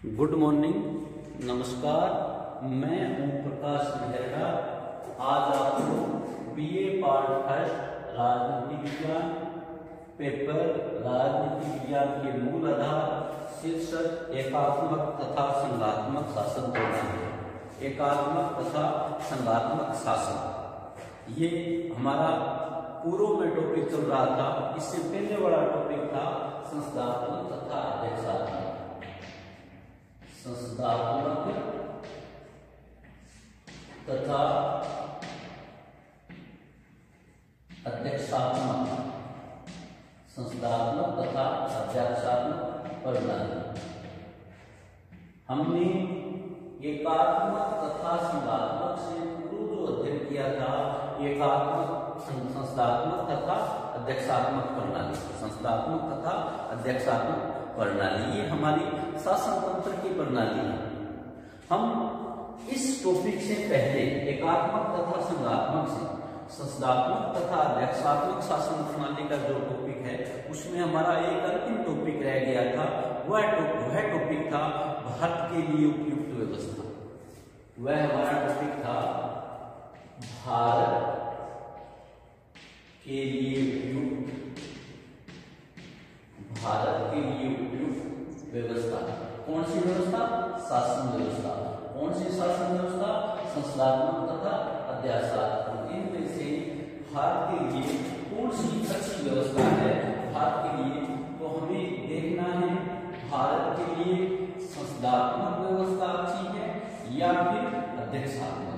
Good morning, नमस्कार। मैं ओम प्रकाश मेहरा। आज आपको बीए पार्ट फर्स्ट राजनीति विज्ञान पेपर राजनीति विज्ञान के मूल आधार शीर्षक एकात्मक तथा संघात्मक शासन पढ़ना है। एकात्मक तथा संघात्मक शासन ये हमारा पूर्व में टॉपिक चल रहा था। इससे पहले वाला टॉपिक था संस्थात्मक तथा अध्यक्षात्मक। संस्थात्मक तथा अध्यक्षात्मक। संस्थात्मक तथा अध्यक्षात्मक प्रणाली। हमने एकात्मक तथा संघात्मक से पूर्व जो अध्ययन किया था, एकात्मक संस्थात्मक तथा अध्यक्षात्मक प्रणाली। संस्थात्मक तथा अध्यक्षात्मक प्रणाली ये हमारी शासन तंत्र की प्रणाली है। हम इस टॉपिक से पहले एकात्मक तथा संघात्मक से संस्थात्मक तथा अध्यक्षात्मक शासन प्रणाली का जो टॉपिक है उसमें हमारा एक अंतिम टॉपिक रह गया था। वह टॉपिक था भारत के लिए उपयुक्त व्यवस्था। वह हमारा टॉपिक था भारत के लिए उपयुक्त व्यवस्था। कौन सी व्यवस्था? शासन व्यवस्था। कौन सी शासन व्यवस्था? संस्थात्मक तथा अध्यक्षात्मक। इनमें से भारत के लिए कौन सी अच्छी व्यवस्था है भारत के लिए? तो हमें देखना है भारत के लिए संस्थात्मक व्यवस्था अच्छी है या फिर अध्यक्षात्मक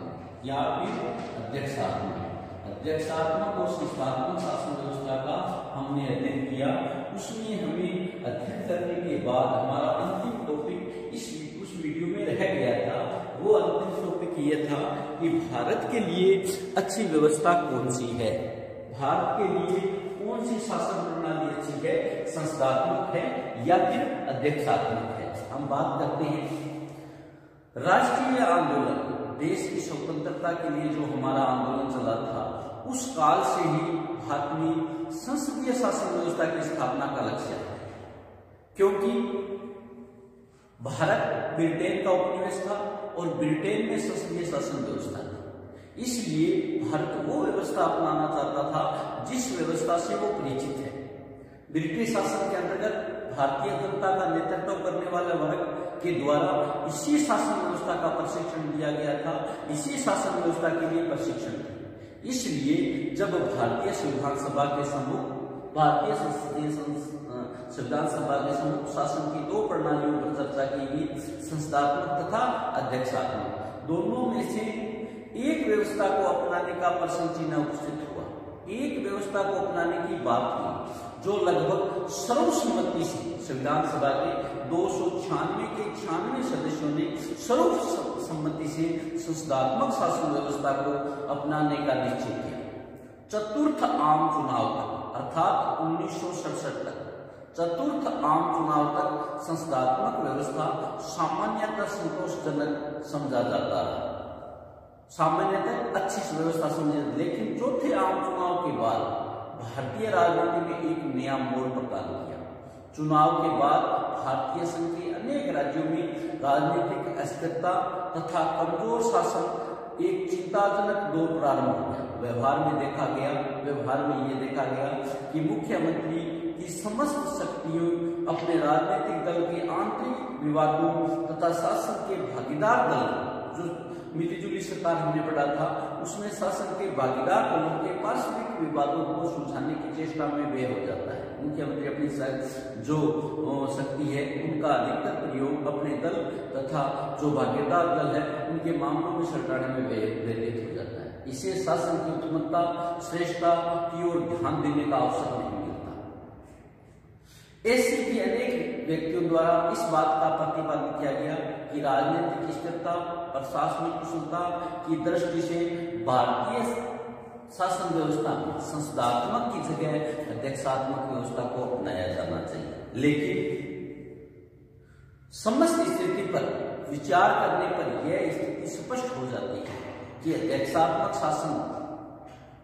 और संस्थात्मक शासन व्यवस्था का हमने अध्ययन किया। उसमें हमें अध्ययन करने के बाद हमारा अंतिम टॉपिक उस वीडियो में रह गया था। वो अंतिम टॉपिक ये था कि भारत के लिए अच्छी व्यवस्था कौन सी है। भारत के लिए कौन सी शासन प्रणाली अच्छी है? संस्थात्मक है या फिर अध्यक्षात्मक है? हम बात करते हैं राष्ट्रीय आंदोलन। देश की स्वतंत्रता के लिए जो हमारा आंदोलन चला था उस काल से ही भारत में संसदीय शासन व्यवस्था की स्थापना का लक्ष्य है, क्योंकि भारत ब्रिटेन का उपनिवेश था और ब्रिटेन में संसदीय शासन व्यवस्था थी। इसलिए भारत वो व्यवस्था अपनाना चाहता था जिस व्यवस्था से वो परिचित है। ब्रिटिश शासन के अंतर्गत भारतीय जनता का नेतृत्व करने वाले वर्ग के द्वारा इसी शासन व्यवस्था का प्रशिक्षण दिया गया था। इसी शासन व्यवस्था के लिए प्रशिक्षण था। इसलिए जब भारतीय संविधान सभा के सम्मुख शासन की दो प्रणालियों पर चर्चा की गई, संस्थात्मक तथा अध्यक्षात्मक। दोनों में से एक व्यवस्था को अपनाने का प्रश्न चिन्ह उपस्थित हुआ। एक व्यवस्था को अपनाने की बात हुई जो लगभग सर्वसम्मति से संविधान सभा के 296 के 96 सदस्यों ने सर्वसम्मति से संस्थात्मक शासन व्यवस्था को अपनाने का निश्चय किया। चतुर्थ आम चुनाव तक अर्थात 1967 तक चतुर्थ आम चुनाव तक संस्थात्मक व्यवस्था सामान्यतः संतोषजनक समझा जाता है। सामान्यतः अच्छी व्यवस्था समझी। लेकिन चौथे आम चुनाव के बाद भारतीय राजनीति में एक नया मोड़ प्रदान किया। चुनाव के बाद भारतीय संघ के अनेक राज्यों में राजनीतिक अस्थिरता तथा कमजोर शासन एक चिंताजनक दौर प्रारंभ हो गया। व्यवहार में ये देखा गया कि मुख्यमंत्री की समस्त शक्तियों अपने राजनीतिक दल के आंतरिक विवादों तथा शासन के भागीदार दल, जो मिलीजुली सरकार हमने पढ़ा था उसमें शासन के भागीदार दलों के पार्श्विक विवादों को सुलझाने की चेष्टा में व्यय हो जाता है। मुख्यमंत्री अपनी जो शक्ति है उनका अधिकतर प्रयोग अपने दल तथा जो भागीदार दल है उनके मामलों में सलटाने में व्यतीत हो जाता है। इसे शासन की उत्तमता श्रेष्ठता की ओर ध्यान देने का अवसर नहीं मिलता। ऐसे भी अनेक व्यक्तियों द्वारा इस बात का प्रतिपादन किया गया कि राजनीतिक स्थिरता प्रशासनिक कुशलता की दृष्टि से भारतीय शासन व्यवस्था में संस्थात्मक की जगह अध्यक्षात्मक व्यवस्था को अपनाया जाना चाहिए। लेकिन समस्त स्थिति पर विचार करने पर यह स्थिति स्पष्ट हो जाती है कि अध्यक्षात्मक शासन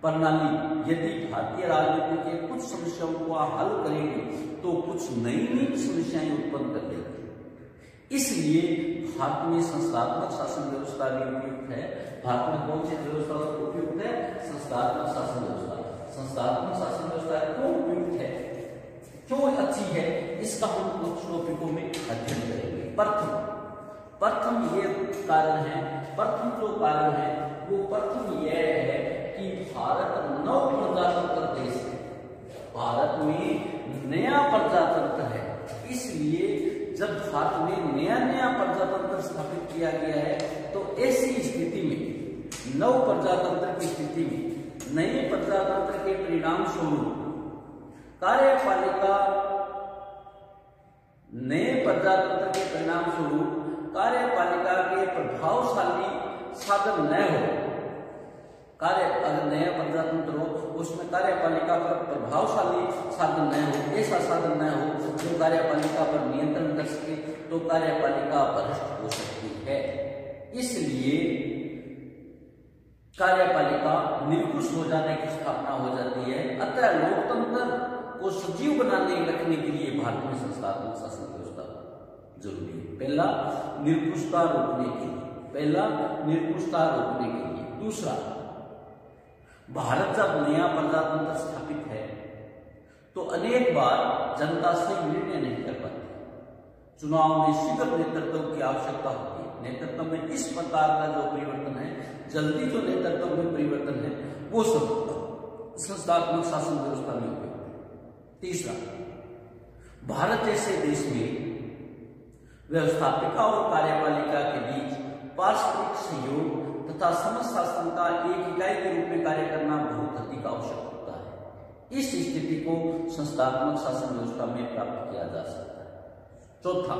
प्रणाली यदि भारतीय राजनीति के कुछ समस्याओं को हल करेगी तो कुछ नई नई समस्याएं उत्पन्न कर देगी। इसलिए भारत में संस्थात्मक शासन व्यवस्था भी उपयुक्त है। भारत में कौन सी व्यवस्था उपयुक्त है? संस्थात्मक शासन व्यवस्था। संस्थात्मक शासन व्यवस्था क्यों उपयुक्त है, क्यों अच्छी है, इसका हम कुछ टॉपिकों में अध्ययन करेंगे। प्रथम ये कारण है, प्रथम जो कारण है वो प्रथम यह है कि भारत नव प्रजातंत्र देश है। भारत में नया प्रजातंत्र है, इसलिए जब भारत में नया नया प्रजातंत्र स्थापित किया गया है तो ऐसी स्थिति में, नव प्रजातंत्र की स्थिति में, नए प्रजातंत्र के परिणाम स्वरूप कार्यपालिका, नए प्रजातंत्र के परिणाम स्वरूप कार्यपालिका के प्रभावशाली साधन न हो, अगर नया प्रजातंत्र हो उसमें कार्यपालिका पर प्रभावशाली साधन न हो, ऐसा साधन न हो जो कार्यपालिका पर नियंत्रण कर सके, तो कार्यपालिका भ्रष्ट हो सकती है। इसलिए कार्यपालिका निर्कुश हो जाने की स्थापना हो जाती है। अतः लोकतंत्र को सजीव बनाने रखने के लिए भारत में संस्थात्मक शासन व्यवस्था जरूरी है। पहला निर्कुशता रोकने के लिए, दूसरा भारत जब नया प्रजातंत्र स्थापित है तो अनेक बार जनता से निर्णय नहीं कर पाती। चुनाव में शीघ्र नेतृत्व की आवश्यकता होती है। नेतृत्व में इस प्रकार का जो परिवर्तन है, जल्दी जो नेतृत्व में परिवर्तन है, वो सब संस्थात्मक शासन व्यवस्था में उपयोग है। तीसरा, भारत जैसे देश में व्यवस्थापिका और कार्यपालिका के बीच पारस्परिक सहयोग तथा समशासन का एक इकाई के रूप में कार्य करना बहुत अधिक आवश्यक होता है। इस स्थिति को संस्थात्मक शासन व्यवस्था में प्राप्त किया जा सकता है। चौथा,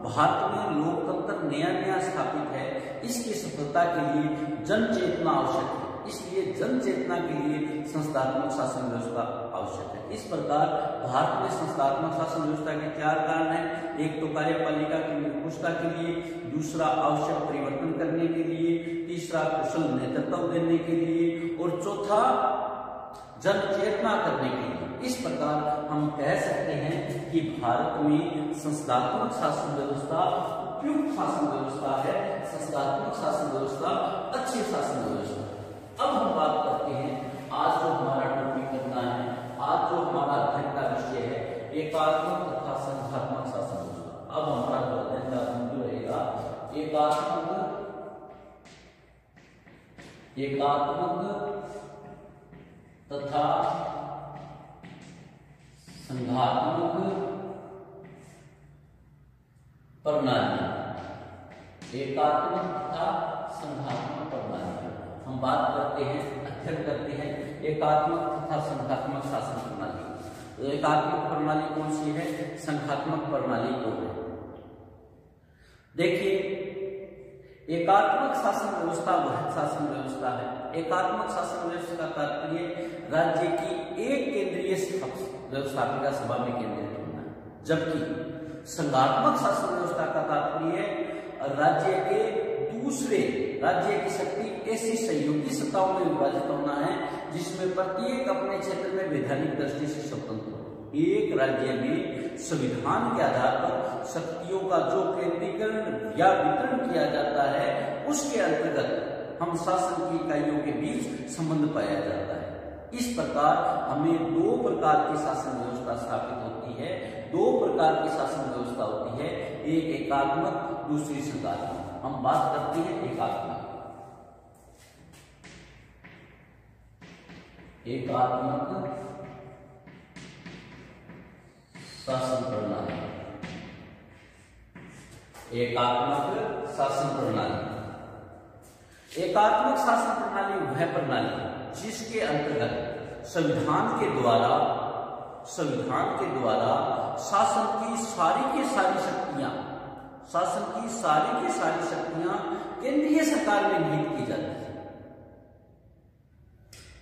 भारत में लोकतंत्र नया स्थापित है, इसकी सफलता के लिए जन चेतना आवश्यक है। इसलिए जन चेतना के लिए संस्थात्मक शासन व्यवस्था आवश्यक है। इस प्रकार भारत में संस्थात्मक शासन व्यवस्था के 4 कारण हैं। एक तो कार्यपालिका की निर्कुशता के लिए, दूसरा आवश्यक परिवर्तन करने के लिए, तीसरा कुशल नेतृत्व देने के लिए, और चौथा जन चेतना करने के लिए। इस प्रकार हम कह सकते हैं कि भारत में संस्थात्मक शासन व्यवस्था उपयुक्त शासन व्यवस्था है, संस्थात्मक शासन व्यवस्था अच्छी शासन व्यवस्था। अब हम बात करते हैं, आज जो हमारा टॉपिक करना है, आज जो हमारा अध्ययन का विषय है, एकात्मक तथा संघात्मक शासन व्यवस्था। अब हमारा जो अध्ययन का बिंदु रहेगा एकात्मक तथा संघात्मक प्रणाली। एकात्मक तथा संघात्मक प्रणाली हम बात करते हैं, अध्ययन करते हैं एकात्मक तथा संघात्मक शासन प्रणाली। तो एकात्मक प्रणाली कौन सी है, संघात्मक प्रणाली कौन है? देखिए, एकात्मक शासन व्यवस्था वह शासन व्यवस्था है। एकात्मक शासन व्यवस्था का तात्पर्य राज्य की एक केंद्रीय व्यवस्थापिका सभा में केंद्रित होना है, जबकि संघात्मक शासन व्यवस्था का तात्पर्य राज्य की शक्ति ऐसी सहयोगी सत्ताओं में विभाजित होना है जिसमें प्रत्येक अपने क्षेत्र में वैधानिक दृष्टि से स्वतंत्र हो। एक राज्य में संविधान के आधार पर शक्तियों का जो केंद्रीकरण या वितरण किया जाता है, उसके अंतर्गत हम शासन की इकाइयों के बीच संबंध पाया जाता है। इस प्रकार हमें 2 प्रकार की शासन व्यवस्था स्थापित होती है, 2 प्रकार की शासन व्यवस्था होती है, एक एकात्मक, दूसरी संघात्मक। हम बात करते हैं एकात्मक शासन प्रणाली। एकात्मक शासन प्रणाली वह प्रणाली जिसके अंतर्गत संविधान के द्वारा शासन की सारी की सारी शक्तियां केंद्रीय सरकार में निहित की जाती है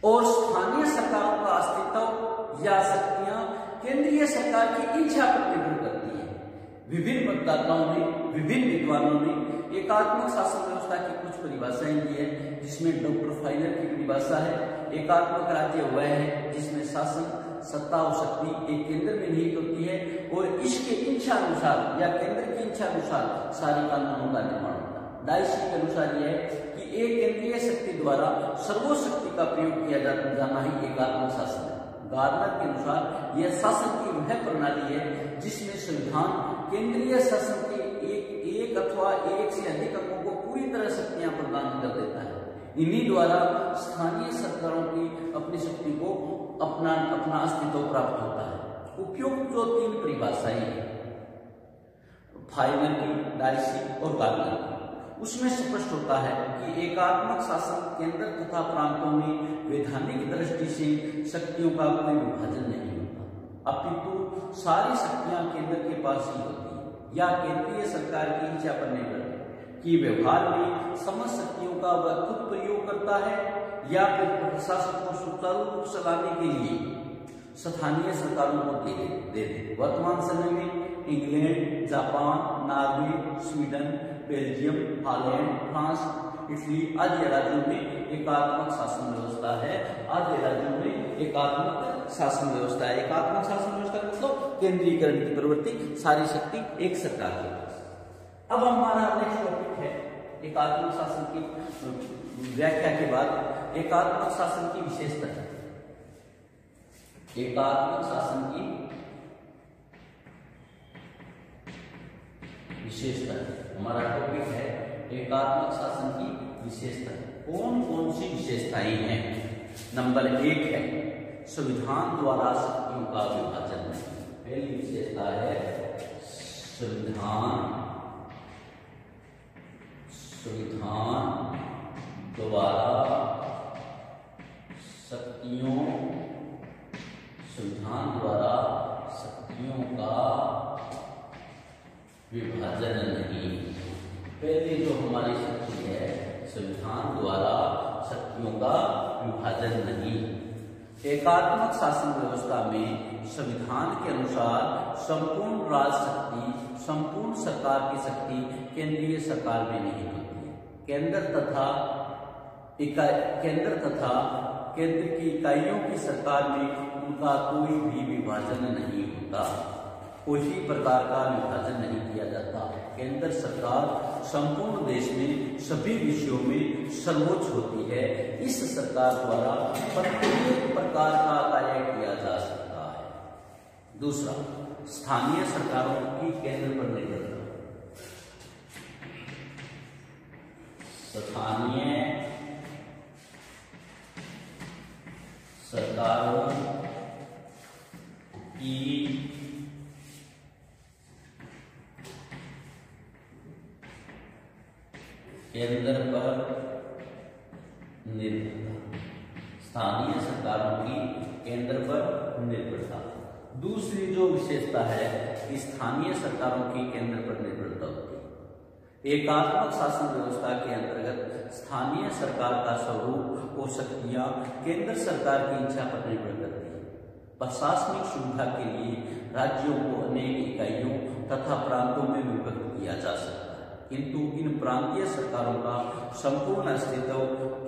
और स्थानीय सरकारों का अस्तित्व या शक्तियां केंद्रीय सरकार की इच्छा पर निर्भर करती है। विभिन्न मतदाताओं ने, विभिन्न विद्वानों ने एकात्मक शासन व्यवस्था की कुछ परिभाषाएं दी है, जिसमें डॉक्टर फाइनर की परिभाषा है, एकात्मक राज्य वह है जिसमें शासन सत्ता और शक्ति एक केंद्र में निहित होती है और इसके इच्छा अनुसार या केंद्र की इच्छा अनुसार सारे कानूनों का निर्माण होता है। डायसी के अनुसार यह है कि एक केंद्रीय शक्ति द्वारा सर्वशक्ति का प्रयोग किया जाना ही एकात्मक शासन है। गार्नर के अनुसार यह शासन की वह प्रणाली है जिसमें संविधान केंद्रीय शासन के एक अथवा एक से अधिक अंगों को पूरी तरह शक्तियां प्रदान कर देता है। इन्हीं द्वारा स्थानीय सरकारों की अपनी शक्ति को अपना अस्तित्व प्राप्त होता है। उपयुक्त जो तीन परिभाषाएं हैं फाइनल की, डायसी और गार्नर की, उसमें स्पष्ट होता है कि एकात्मक शासन केंद्र तथा प्रांतों में वैधानिक दृष्टि से शक्तियों का कोई विभाजन नहीं होता, अपितु सारी शक्तियां केंद्र के पास ही होती है या केंद्रीय सरकार की इच्छा पर निर्भर है कि व्यवहार में समस्त शक्तियों का वह खुद प्रयोग करता है या फिर प्रशासन को सुचारू रूप से चलाने के लिए स्थानीय सरकारों को दे दे। वर्तमान समय में England, Japan, Norway, Sweden, Belgium, Holland, France, Italy आदि राज्यों में एकात्मक शासन व्यवस्था है। आदि राज्यों में एकात्मक शासन व्यवस्था है। एकात्मक शासन व्यवस्था मतलब केंद्रीकरण की प्रवृत्ति, सारी शक्ति एक सरकार के पास। अब हमारा नेक्स्ट टॉपिक है एकात्मक शासन की व्याख्या के बाद एकात्मक शासन की विशेषता। एकात्मक शासन की विशेषता हमारा टॉपिक है एकात्मक शासन की विशेषता। कौन कौन सी विशेषताएं हैं? नंबर 1 है संविधान द्वारा शक्तियों का विभाजन नहीं। पहली विशेषता है संविधान द्वारा शक्तियों का विभाजन नहीं। पहली जो हमारी शक्ति है संविधान द्वारा शक्तियों का विभाजन नहीं। एकात्मक शासन व्यवस्था में संविधान के अनुसार संपूर्ण राज शक्ति, संपूर्ण सरकार की शक्ति केंद्रीय सरकार में नहीं होती है। केंद्र तथा केंद्र की इकाइयों की सरकार में उनका कोई भी विभाजन नहीं होता, कोई भी प्रकार का विभाजन नहीं किया जाता। केंद्र सरकार संपूर्ण देश में सभी विषयों में सर्वोच्च होती है। इस सरकार द्वारा प्रत्येक प्रकार का कार्य किया जा सकता है। दूसरा, स्थानीय सरकारों की केंद्र पर निर्भरता। स्थानीय सरकारों की केंद्र पर निर्भरता। स्थानीय सरकारों की केंद्र पर निर्भरता। दूसरी जो विशेषता है कि स्थानीय सरकारों की केंद्र पर निर्भरता होती है। एकात्मक शासन व्यवस्था के अंतर्गत स्थानीय सरकार का स्वरूप और शक्तियां केंद्र सरकार की इच्छा पर निर्भर करती है। प्रशासनिक सुविधा के लिए राज्यों को अनेक इकाइयों तथा प्रांतों में विभक्त किया जा सकता है, किंतु इन प्रांतीय सरकारों का संपूर्ण अस्तित्व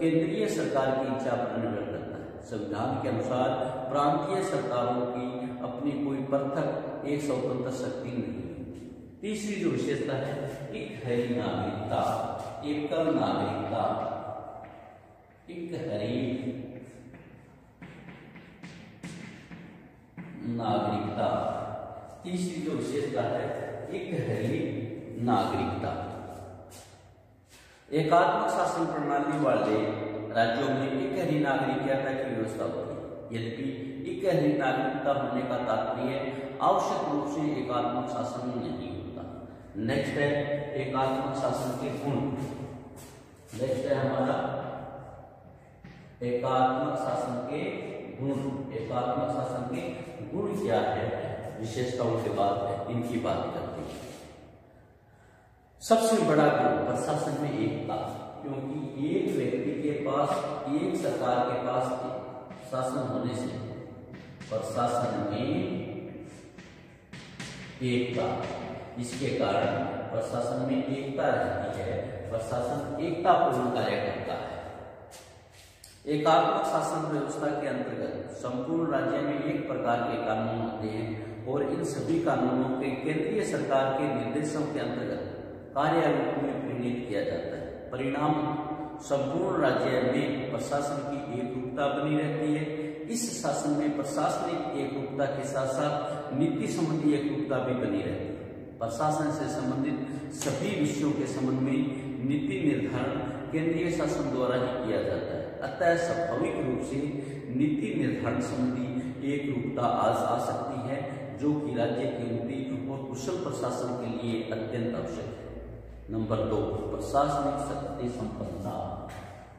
केंद्रीय सरकार की इच्छा पर निर्भर करता है। संविधान के अनुसार प्रांतीय सरकारों की अपनी कोई पृथक एक स्वतंत्र शक्ति नहीं है। तीसरी जो विशेषता है एकहरी नागरिकता। एकल नागरिकता, एकहरी नागरिकता। तीसरी जो विशेषता है एकहरी नागरिकता। एकात्मक शासन प्रणाली वाले राज्यों में एकहरी नागरिकता की व्यवस्था होती है। यद्यपि एकहरी नागरिकता होने का तात्पर्य आवश्यक रूप से एकात्मक शासन नहीं होता। नेक्स्ट है एकात्मक शासन के गुण। नेक्स्ट है हमारा एकात्मक शासन के गुण। एकात्मक शासन के गुण क्या है, विशेषताओं के बाद इनकी बात करते हैं। सबसे बड़ा गुण प्रशासन में एकता, क्योंकि एक व्यक्ति के पास, एक सरकार के पास शासन होने से प्रशासन में एकता, इसके कारण प्रशासन में एकता रहती है। प्रशासन एकतापूर्ण कार्य करता है। एकात्मक शासन व्यवस्था के अंतर्गत संपूर्ण राज्य में एक प्रकार के कानून होते हैं और इन सभी कानूनों के केंद्रीय सरकार के निर्देशों के अंतर्गत कार्य रूप में परिणत किया जाता है। परिणाम संपूर्ण राज्य में प्रशासन की एकरूपता बनी रहती है। इस शासन में प्रशासनिक एकरूपता के साथ साथ नीति संबंधी एकरूपता भी बनी रहती है। प्रशासन से संबंधित सभी विषयों के संबंध में नीति निर्धारण केंद्रीय शासन द्वारा ही किया जाता है। अतः स्वाभाविक रूप से नीति निर्धारण संबंधी एक रूपता आज आ सकती है, जो कि राज्य की उन्नति और कुशल प्रशासन के लिए अत्यंत आवश्यक है। नंबर 2, प्रशासनिक शक्ति संपन्नता।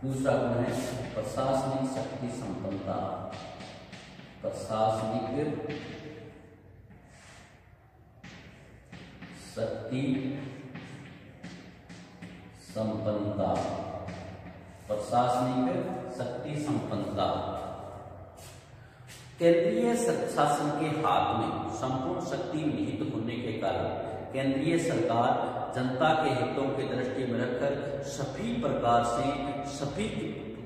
दूसरा गुण है प्रशासनिक शक्ति संपन्नता। प्रशासनिक शक्ति संपन्नता। प्रशासनिक शक्ति संपन्नता। केंद्रीय शासन के हाथ में संपूर्ण शक्ति निहित होने के कारण केंद्रीय सरकार जनता के हितों के दृष्टि में रखकर सभी प्रकार से सभी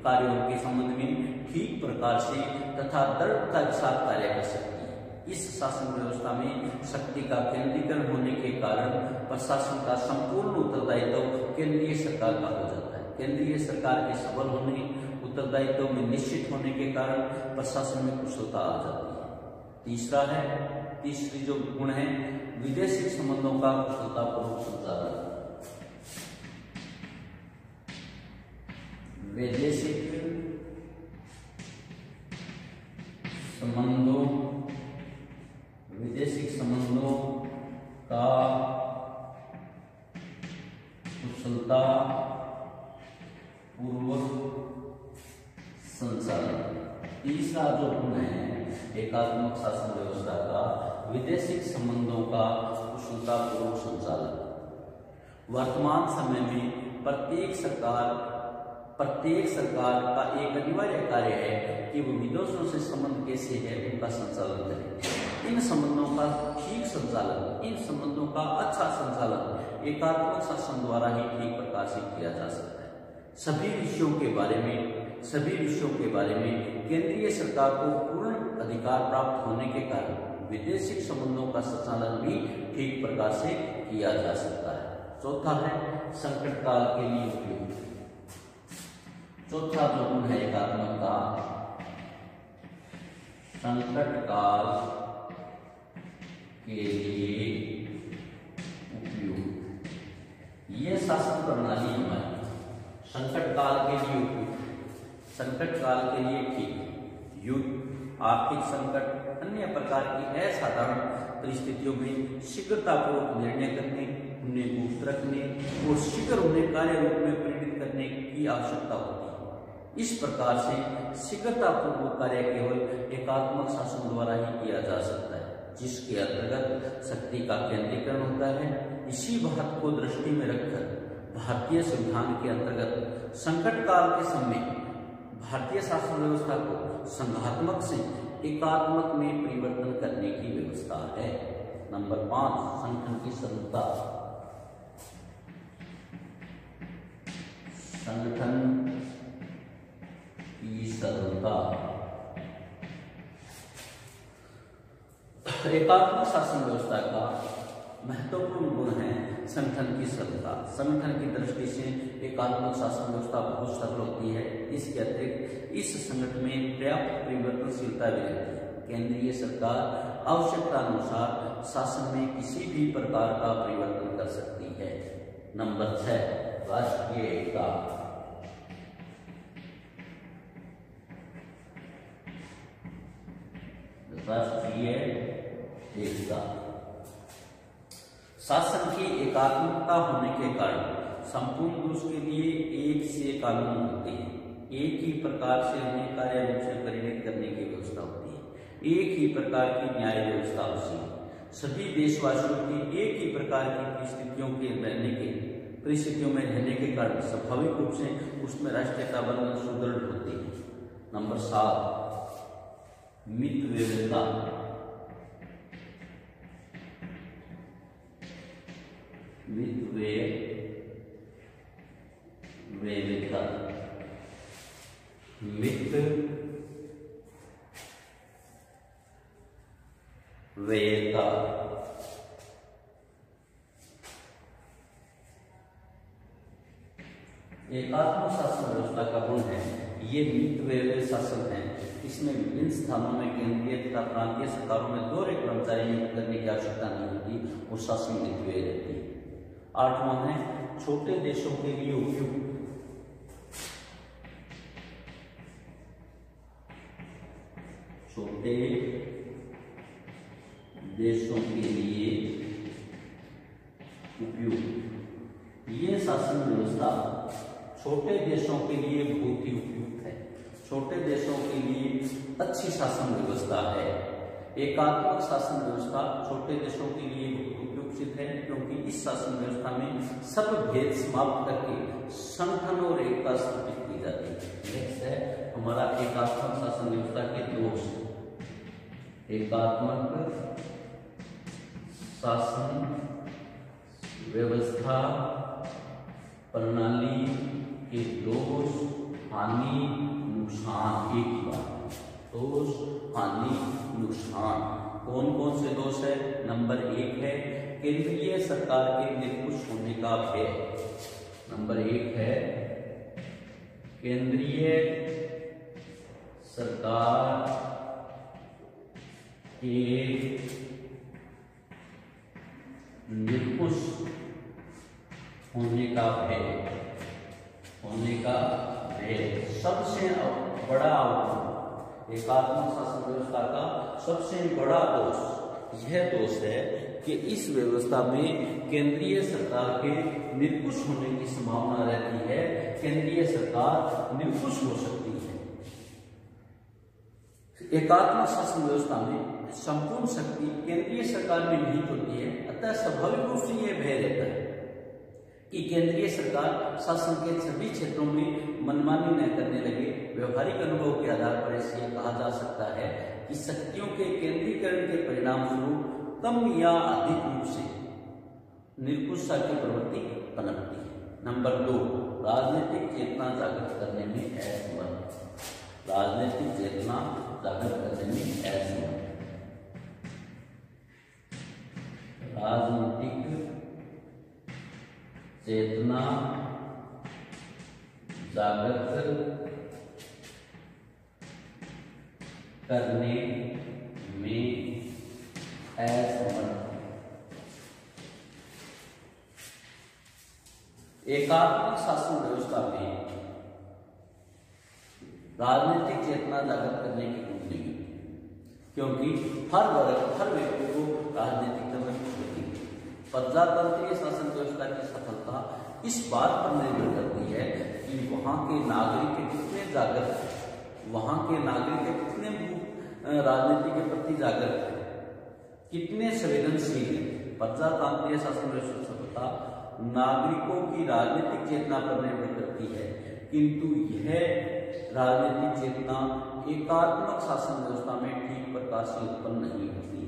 कार्यों के संबंध में ठीक प्रकार से तथा दृढ़ता के साथ कार्य कर सकती है। इस शासन व्यवस्था में शक्ति का केंद्रीकरण होने के कारण प्रशासन का संपूर्ण उत्तरदायित्व केंद्रीय सरकार का हो जाता है। केंद्रीय सरकार के सबल होने, उत्तरदायित्व में निश्चित होने के कारण प्रशासन में कुशलता आ जाती है। तीसरी जो गुण है विदेशी संबंधों का कुशलतापूर्वक संचालन। वैदेशिक संबंधों का कुशलता पूर्वक संचालन। तीसरा जो गुण है एकात्मक शासन व्यवस्था का विदेशी संबंधों का कुशलतापूर्वक संचालन। वर्तमान समय में प्रत्येक सरकार का एक अनिवार्य कार्य है कि वो विदेशों से संबंध कैसे है उनका संचालन करे। इन संबंधों का ठीक संचालन, इन संबंधों का अच्छा संचालन एकात्मक शासन द्वारा ही ठीक प्रकार से किया जा सकता है। सभी विषयों के बारे में केंद्रीय सरकार को पूर्ण अधिकार प्राप्त होने के कारण विदेशी संबंधों का संचालन भी ठीक प्रकार से किया जा सकता है। चौथा है संकट काल के लिए उपयोग। चौथा जो गुण है एकात्मक का संकट काल के लिए उपयोग। ये शासन प्रणाली हमारी संकट काल के लिए उपयोग, संकट काल के लिए ठीक, युद्ध, आर्थिक संकट, अन्य प्रकार की असाधारण परिस्थितियों में शीघ्रतापूर्वक निर्णय करने, उन्हें गुप्त रखने और शीघ्र उन्हें कार्य रूप में परिणत करने की आवश्यकता होती है। इस प्रकार से शीघ्रतापूर्वक कार्य केवल एकात्मक शासन द्वारा ही किया जा सकता है, जिसके अंतर्गत शक्ति का केंद्रीकरण होता है। इसी बात को दृष्टि में रखकर भारतीय संविधान के अंतर्गत संकट काल के समय भारतीय शासन व्यवस्था को संघात्मक से एकात्मक में परिवर्तन करने की व्यवस्था है। नंबर 5 संगठन की सरलता। संगठन की सरलता। एकात्मक शासन व्यवस्था का महत्वपूर्ण गुण है संगठन की सरलता। संगठन की दृष्टि से एकात्मक शासन व्यवस्था बहुत सरल होती है। इसके अतिरिक्त इस संगठन में पर्याप्त परिवर्तनशीलता भी रहती है। केंद्रीय सरकार आवश्यकता अनुसार शासन में किसी भी प्रकार का परिवर्तन कर सकती है। नंबर 6 राष्ट्रीय एकता। राष्ट्रीय एकता। शासन की एकात्मकता होने के कारण संपूर्ण देश के लिए एक से कानून होते हैं, एक ही प्रकार से उन्हें कार्य रूप से परिणत करने की व्यवस्था होती है, एक ही प्रकार की न्याय व्यवस्था होती है। सभी देशवासियों की एक ही प्रकार की परिस्थितियों में रहने के कारण स्वाभाविक रूप से उसमें राष्ट्रीयता बंधन सुदृढ़ होती है। नंबर 7 मितव्ययिता। मितव्ययिता एकात्मक शासन व्यवस्था का गुण है ये मितव्यय शासन है। इसमें विभिन्न स्थानों में केंद्रीय तथा प्रांतीय सरकारों में दोहरे कर्मचारी नियुक्त करने की आवश्यकता नहीं होती और शासन मितव्यय रहती है। 8वां है छोटे देशों के लिए उपयुक्त। छोटे देशों के लिए उपयुक्त। ये शासन व्यवस्था छोटे देशों के लिए बहुत ही उपयुक्त है। छोटे देशों के लिए अच्छी शासन व्यवस्था है। एकात्मक शासन व्यवस्था छोटे देशों के लिए बहुत उपयुक्त सिद्ध है, क्योंकि इस शासन व्यवस्था में सब भेद समाप्त करके संगठन और एकता स्थापित की जाती है। नेक्स्ट है हमारा एकात्मक शासन व्यवस्था के दोष। एकात्मक शासन व्यवस्था प्रणाली के दोष, हानि, नुकसान। एक ही बात, दोष, हानि, नुकसान। कौन कौन से दोष है? नंबर 1 है केंद्रीय सरकार के निरंकुश होने का भय। नंबर 1 है केंद्रीय सरकार के निरंकुश होने का भय। सबसे बड़ा एकात्मक शासन व्यवस्था का सबसे बड़ा दोष यह दोष है कि इस व्यवस्था में केंद्रीय सरकार के निरंकुश होने की संभावना रहती है। केंद्रीय सरकार निरंकुश हो सकती है। एकात्मक शासन व्यवस्था में संपूर्ण शक्ति केंद्रीय सरकार में निहित होती है। अतः स्वाभाविक रूप से यह भय रहता है कि केंद्रीय सरकार शासन के सभी क्षेत्रों में मनमानी न करने लगे। व्यवहारिक अनुभव के आधार पर इसलिए कहा जा सकता है कि शक्तियों के केंद्रीकरण के परिणाम स्वरूप कम या अधिक रूप से निरंकुशता की प्रवृत्ति पनपती है। नंबर 2 राजनीतिक चेतना जागृत करने में असमर्थ। राजनीतिक चेतना जागृत करने में असमर्थ। राजनीतिक चेतना जागृत करने में असमर्थ। एकात्मक शासन व्यवस्था में राजनीतिक चेतना जागृत करने की गुण नहीं, क्योंकि हर वर्ग हर व्यक्ति को राजनीतिक होती है। प्रजातंत्रीय शासन व्यवस्था की सफलता इस बात पर निर्भर करती है कि वहां के नागरिक कितने जागृत हैं, वहां के नागरिक कितने राजनीति के प्रति जागृत हैं, कितने संवेदनशील हैं। प्रजातांत्रिक शासन व्यवस्था की सफलता नागरिकों की राजनीतिक चेतना पर निर्भर करती है, किंतु यह राजनीतिक चेतना एकात्मक शासन व्यवस्था में ठीक प्रकार से उत्पन्न नहीं होती।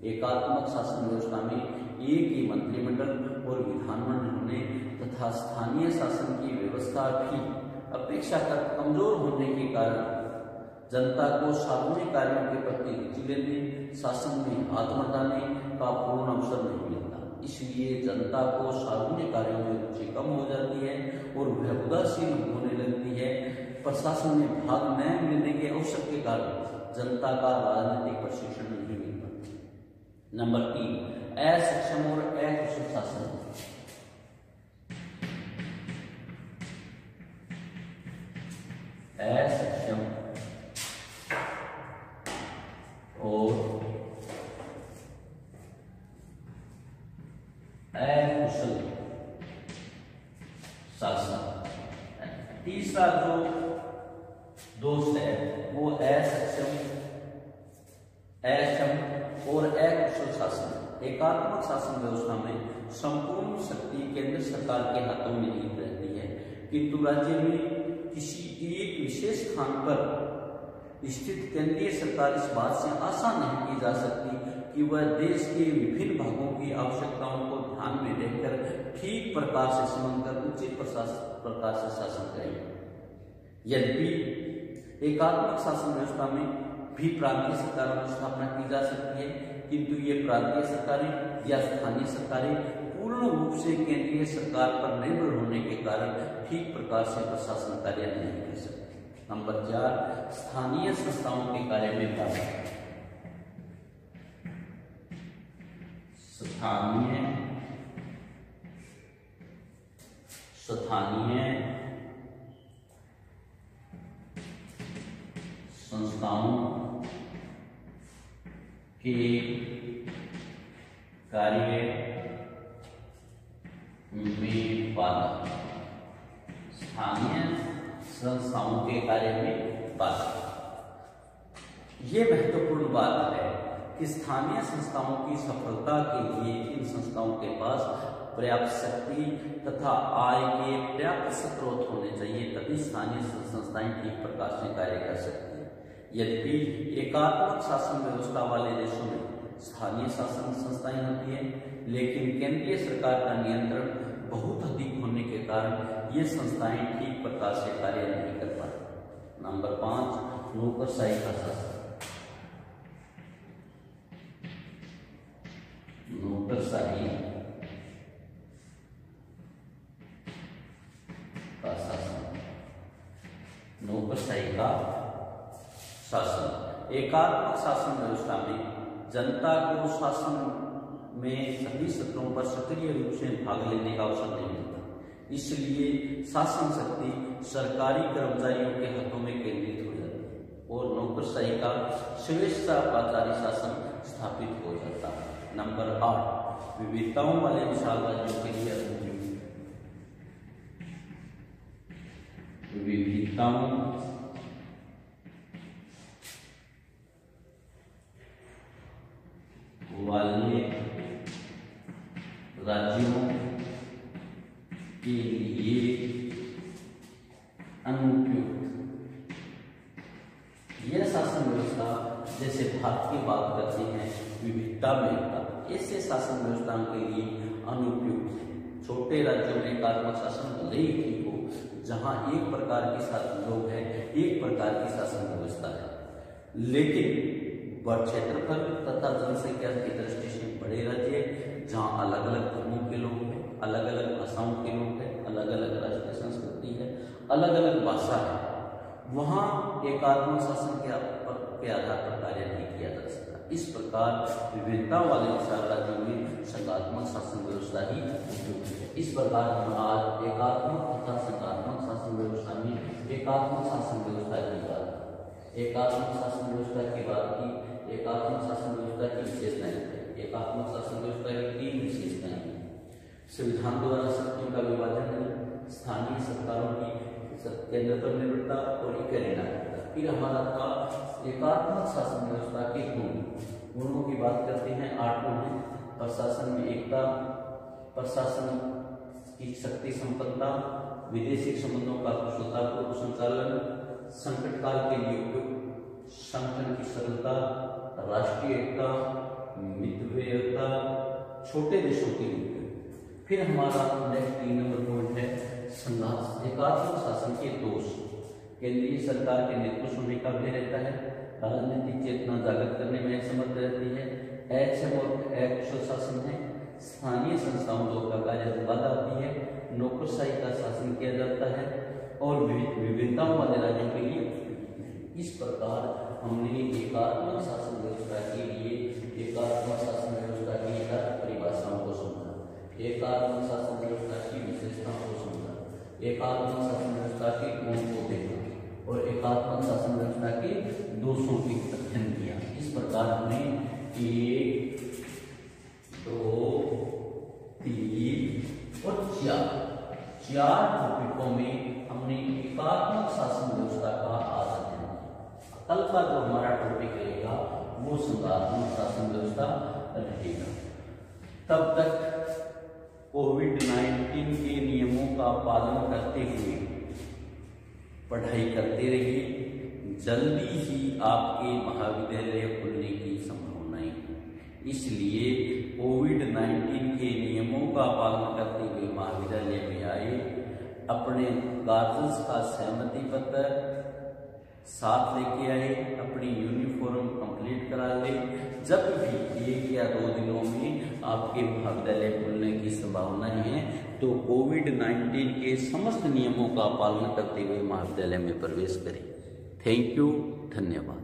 एकात्मक शासन व्यवस्था में एक ही मंत्रिमंडल और विधानमंडल होने तथा स्थानीय शासन की व्यवस्था भी अपेक्षाकृत कमजोर होने के कारण जनता को सार्वजनिक कार्यों के प्रति रुचि लेने, शासन में हाथ बटाने का पूर्ण अवसर नहीं मिलता। इसलिए जनता को सार्वजनिक कार्यों में रुचि कम हो जाती है और वह उदासीन होने लगती है। प्रशासन में भाग न लेने के अवसर के कारण जनता का राजनीतिक प्रशिक्षण नहीं मिलता। नंबर 3 असक्षम और अकुशल शासन। असक्षम और अकुशल शासन। तीसरा जो दोष है वो असक्षम, अक्षम और अकुशल शासन। एकात्मक शासन व्यवस्था में संपूर्ण शक्ति केंद्र सरकार के हाथों में निहित रहती है, किंतु राज्य में किसी एक विशेष स्थान पर स्थित केंद्रीय सरकार इस बात से आशा नहीं की जा सकती कि वह देश के विभिन्न भागों की आवश्यकताओं को ध्यान में रखकर ठीक प्रकार से समझकर उचित प्रकार से शासन करेगी। यद्यपि एकात्मक शासन व्यवस्था में भी प्रांतीय सरकारों की स्थापना की जा सकती है, किंतु ये प्रांतीय सरकारें या स्थानीय सरकारें पूर्ण पूर्ण रूप से केंद्रीय सरकार पर निर्भर होने के कारण ठीक प्रकार से प्रशासन कार्य नहीं कर सकते। नंबर 4, स्थानीय संस्थाओं के कार्य में बाधा। स्थानीय संस्थाओं के कार्य में बाधा। स्थानीय संस्थाओं के कार्य में बाधा। यह महत्वपूर्ण बात है कि स्थानीय संस्थाओं की सफलता के लिए इन संस्थाओं के पास पर्याप्त शक्ति तथा आय के पर्याप्त स्रोत होने चाहिए, तभी स्थानीय संस्थाएं ठीक प्रकार से कार्य कर सकती हैं। यद्यपि एकात्मक शासन व्यवस्था वाले देशों में स्थानीय शासन संस्थाएं होती हैं, लेकिन केंद्रीय सरकार का नियंत्रण बहुत अधिक होने के कारण ये संस्थाएं ठीक प्रकार से कार्य नहीं कर पाती। नंबर 5, नौकरशाही का शासन। नौकरशाही का शासन। नौकरशाही का शासन। एकात्मक शासन व्यवस्था में जनता को शासन में सभी सत्रों पर सक्रिय रूप से भाग लेने का अवसर नहीं मिलता, इसलिए शासन शक्ति सरकारी कर्मचारियों के हाथों में केंद्रित हो जाती है और नौकरशाही का स्वेच्छाचारी शासन स्थापित हो जाता है। नंबर 8, विविधताओं वाले विशाल राज्यों के लिए विविधताओं वाले राज्यों के लिए अनुपयुक्त। यह शासन व्यवस्था, जैसे भारत की बात करते हैं विविधता में एकता, ऐसे शासन व्यवस्थाओं के लिए अनुपयुक्त है। छोटे राज्यों में एकात्मक शासन भले ही ठीक हो, जहां एक प्रकार के शासन लोग हैं, एक प्रकार की शासन व्यवस्था है, लेकिन बड़ क्षेत्रफल तथा जनसंख्या की दृष्टि से बड़े राज्य जहाँ अलग अलग धर्मों के लोग हैं, अलग अलग भाषाओं के लोग हैं, अलग अलग राष्ट्रीय संस्कृति है, अलग अलग भाषा है, वहाँ एकात्मक शासन के आधार पर कार्य नहीं किया जा सकता। इस प्रकार विविधता वाले विशाल राज्यों में संघात्मक शासन व्यवस्था ही उपयुक्त है। इस प्रकार हम आज एकात्मक तथा संघात्मक शासन व्यवस्था में एकात्मक शासन व्यवस्था की बात, एकात्मक शासन व्यवस्था की बात की। एकात्मक शासन व्यवस्था की विशेषताएं हैं। एकात्मक शासन व्यवस्था की 3 विशेषताएं हैं। संविधान द्वारा शक्तियों का विभाजन नहीं, स्थानीय सरकारों की केंद्र पर निर्भरता और इकाईता। फिर हमारा था एकात्मक शासन व्यवस्था के गुणों की बात करते हैं। 8 गुण हैं। प्रशासन में एकता, प्रशासन की शक्ति संपन्नता, विदेशी संबंधों का कुशलतापूर्वक संचालन, संकट काल के लिए उपयुक्त संगठन की सरलता, राष्ट्रीय एकता, मितव्ययता, छोटे देशों के लिए। फिर हमारा नेक्स्ट 3 नंबर पॉइंट है एकात्मक शासन के दोष। केंद्रीय सरकार के नेतृत्व होने का भय रहता है, राजनीतिक चेतना जागृत करने में असमर्थ रहती है, अक्षम और अकुशल शासन है, स्थानीय संस्थाओं द्वारा कार्य बाधा आती है, नौकरशाही का शासन किया जाता है और विभिन्नताओं वाले राज्यों के लिए। इस प्रकार हमने एकात्मक शासन व्यवस्था के लिए एकात्मक शासन व्यवस्था की परिभाषाओं को समझा, एकात्मक शासन व्यवस्था की विशेषताओं को समझा, एकात्मक शासन व्यवस्था के गुणों को देखा और एकात्मक शासन व्यवस्था के दोषों की अध्ययन किया। इस प्रकार हमने 1, 2, 3 और 4 टॉपिकों में हमने एकात्मक शासन व्यवस्था का आज अध्ययन किया। कल का जो हमारा टॉपिक रहेगा वो संघात्मक शासन व्यवस्था रहेगा। तब तक कोविड-19 के नियमों का पालन करते हुए पढ़ाई करते रहिए। जल्दी ही आपके महाविद्यालय खुलने की संभावनाएं हैं, इसलिए कोविड-19 के नियमों का पालन करते हुए महाविद्यालय में आए, अपने गार्जियंस का सहमति पत्र, साथ लेके आए, अपनी यूनिफॉर्म कंप्लीट करा ले। जब भी 1 या 2 दिनों में आपके महाविद्यालय खुलने की संभावना है तो कोविड-19 के समस्त नियमों का पालन करते हुए महाविद्यालय में प्रवेश करें। थैंक यू, धन्यवाद।